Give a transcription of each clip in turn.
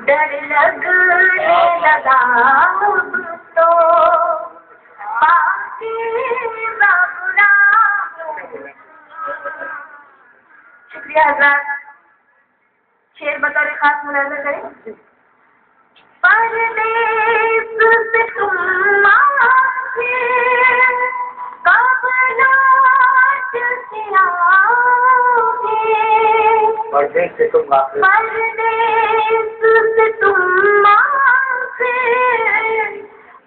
डर लगने लगा तो शुक्रिया हज़रात। शेर बतौर खास मुलाज़ा करें। परदेस से तुम आके कब लौट के आओगे। परदेस से तुम आके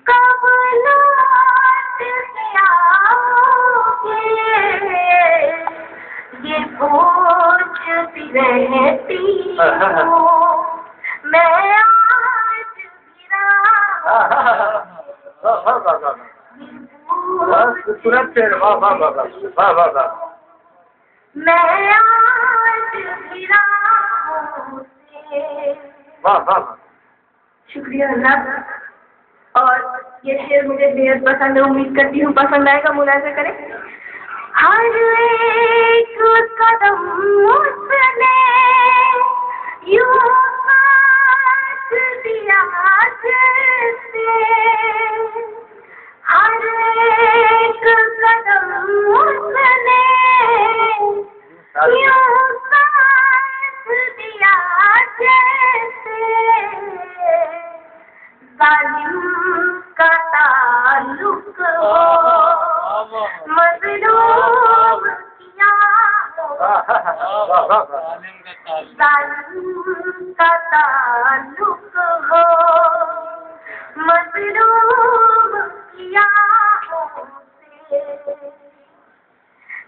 कब लौट के आओगे। ये पूछती रहती हूँ मैं आज भी तुरंत शेर। वाह वाह वाह वाह वाह वाह वाह। मैं आज भी वाह वाह। शुक्रिया अल्लाह। और ये शेर मुझे बेहद पसंद है, उम्मीद करती हूँ पसंद आएगा। मुलाज़ा करें। हर एक कदम उसने यूं साथ दिया जैसे, हर एक कदम उसने यूं साथ दिया जैसे, जालिम का ताल्लुक हो मज़लूम किया हो, जालिम का ताल्लुक हो मज़लूम किया हो से।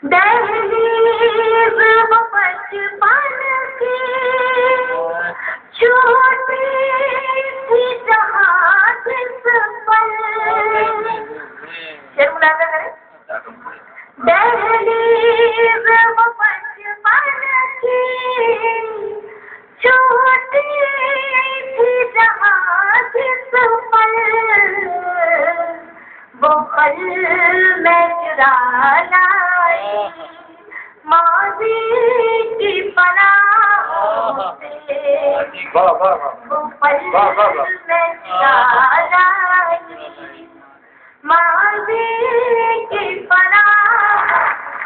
दहलीज़ वो बचपन की छोटी सी जहाँ जिस पर। शेर मुलाज़ा करें। दहलीज़ वो बचपन की छोटी सी जहाँ जिस पर, वो पल में चुरा लाई माज़ी की पनाहों से। वो पल में चुरा